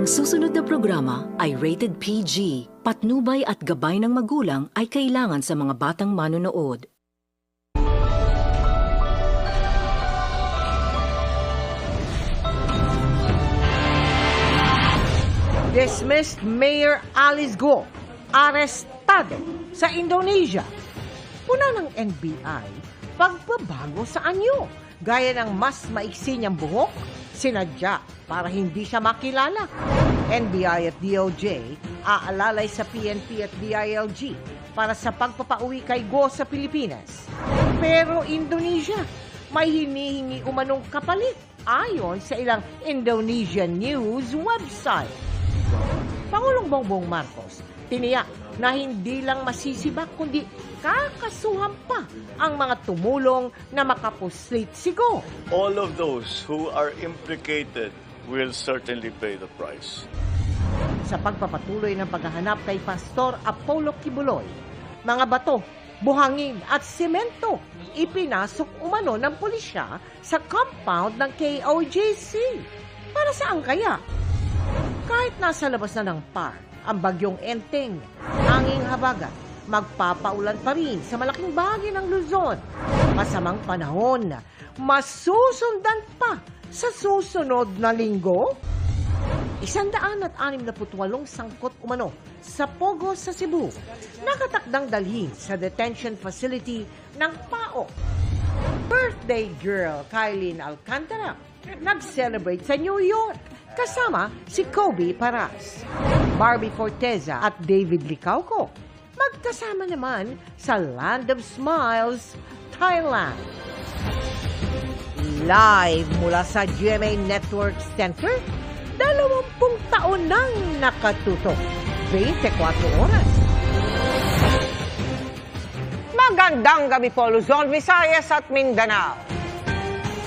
Ang susunod na programa ay rated PG. Patnubay at gabay ng magulang ay kailangan sa mga batang manonood. Dismissed Mayor Alice Go, arestado sa Indonesia. Puna ng NBI, pagbabago sa anyo. Gaya ng mas maiksi niyang buhok, sinadya para hindi siya makilala. NBI at DOJ aalalay sa PNP at DILG para sa pagpapauwi kay Go sa Pilipinas. Pero Indonesia, may hinihingi umanong kapalit ayon sa ilang Indonesian news website. Pangulong Bongbong Marcos tiniyak na hindi lang masisibak kundi kakasuhan pa ang mga tumulong na makapuslit si Go. All of those who are implicated will certainly pay the price. Sa pagpapatuloy ng paghahanap kay Pastor Apollo Kibuloy, mga bato, buhangin at semento ipinasok umano ng pulisya sa compound ng KOJC. Para saan kaya? Kahit nasa labas na ng park, ang bagyong Enteng, hanging habagat, magpapaulan pa rin sa malaking bahagi ng Luzon. Masamang panahon, masusundan pa sa susunod na linggo. 168 sangkot umano sa Pogo sa Cebu, nakatakdang dalhin sa detention facility ng PAO. Birthday girl Kylene Alcantara nag-celebrate sa New York kasama si Kobe Paras. Barbie Forteza at David Licauco magkasama naman sa Land of Smiles, Thailand. Live mula sa GMA Network Center, 20 taon nang nakatutok. 24 oras. Magandang gabi po, Luzon, Visayas at Mindanao.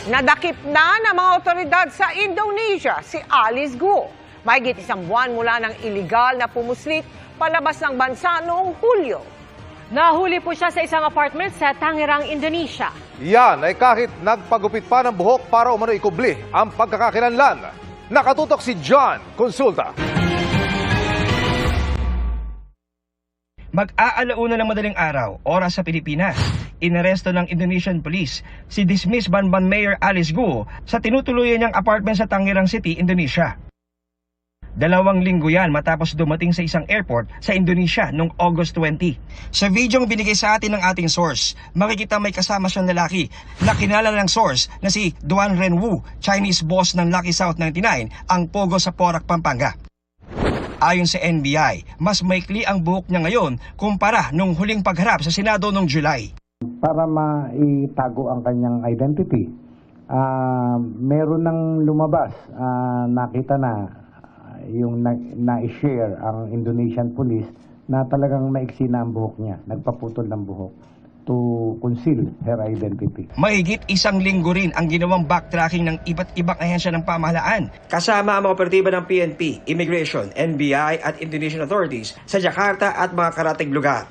Nadakip na ng mga otoridad sa Indonesia si Alice Go. Mahigit 1 buwan mula ng iligal na pumuslit palabas ng bansa noong Hulyo. Nahuli po siya sa isang apartment sa Tangerang, Indonesia. Yan ay kahit nagpagupit pa ng buhok para umano ikubli ang pagkakakilanlan. Nakatutok si John Consulta. Mag-aalauna ng madaling araw, oras sa Pilipinas, inaresto ng Indonesian Police si dismissed Banban Mayor Alice Go sa tinutuluyan niyang apartment sa Tangerang City, Indonesia. 2 linggo yan matapos dumating sa isang airport sa Indonesia noong August 20. Sa videong binigay sa atin ng ating source, makikita may kasama siyang lalaki na kilala ng source na si Duan Renwu, Chinese boss ng Lucky South 99, ang Pogo sa Porac, Pampanga. Ayon sa NBI, mas maikli ang buhok niya ngayon kumpara nung huling pagharap sa Senado noong July. Para maitago ang kanyang identity, meron nang lumabas, nakita na yung na-share ang Indonesian Police na talagang maiksi na ang buhok niya, nagpaputol ng buhok to conceal her identity. Mahigit 1 linggo rin ang ginawang backtracking ng iba't ibang ahensya ng pamahalaan, kasama ang mga operatiba ng PNP, Immigration, NBI at Indonesian authorities sa Jakarta at mga karatig lugar.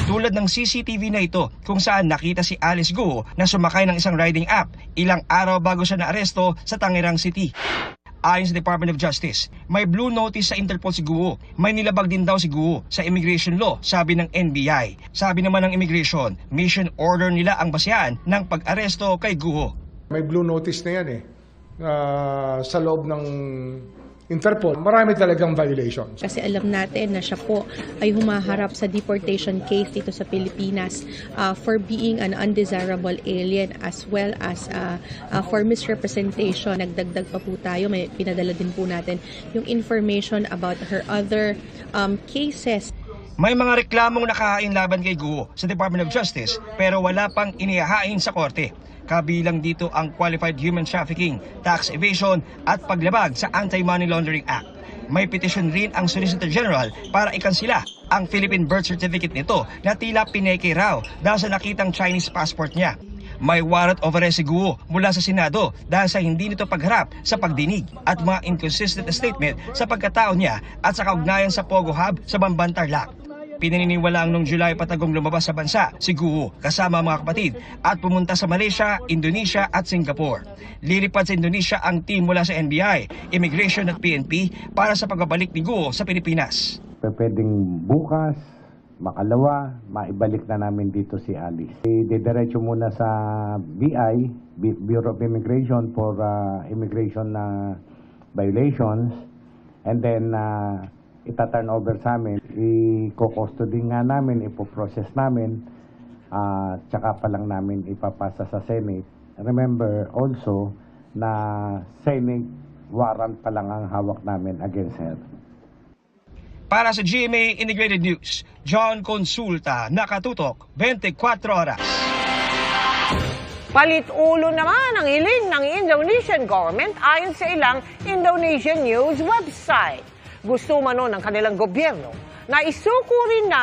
Tulad ng CCTV na ito kung saan nakita si Alice Go na sumakay ng isang riding app ilang araw bago siya naaresto sa Tangerang City. Ayon sa Department of Justice, may blue notice sa Interpol si Guo. May nilabag din daw si Guo sa immigration law, sabi ng NBI. Sabi naman ng immigration, mission order nila ang basehan ng pag-aresto kay Guo. May blue notice na yan sa loob ng Interpol. Marami talagang violations. Kasi alam natin na siya po ay humaharap sa deportation case dito sa Pilipinas for being an undesirable alien as well as for misrepresentation. Nagdagdag pa po tayo, may pinadala din po natin yung information about her other cases. May mga reklamong nakahain laban kay Guo sa Department of Justice pero wala pang inihahain sa korte. Kabilang dito ang Qualified Human Trafficking, Tax Evasion at paglabag sa Anti-Money Laundering Act. May petition rin ang Solicitor General para ikansila ang Philippine birth certificate nito na tila pineke raw dahil sa nakitang Chinese passport niya. May warrant of arrest si Guo mula sa Senado dahil sa hindi nito pagharap sa pagdinig at mga inconsistent statement sa pagkatao niya at sa kaugnayan sa Pogo Hub sa Bamban, Tarlac. Pinaniniwalaang noong July patagong lumabas sa bansa si Guo kasama ang mga kapatid at pumunta sa Malaysia, Indonesia at Singapore. Lilipad sa Indonesia ang team mula sa NBI, Immigration at PNP para sa pagbabalik ni Guo sa Pilipinas. Pwedeng bukas, makalawa, maibalik na namin dito si Alice. Didiretso muna sa BI, Bureau of Immigration for immigration violations, and then ita-turn over sa amin, i-custody nga namin, ipoprocess namin, tsaka pa lang namin ipapasa sa Senate. Remember also na Senate warrant pa lang ang hawak namin against her. Para sa GMA Integrated News, John Consulta, Nakatutok, 24 oras. Palit-ulo naman ang hiling ng Indonesian government ayon sa ilang Indonesian news website. Gusto umano ng kanilang gobyerno na isuko rin na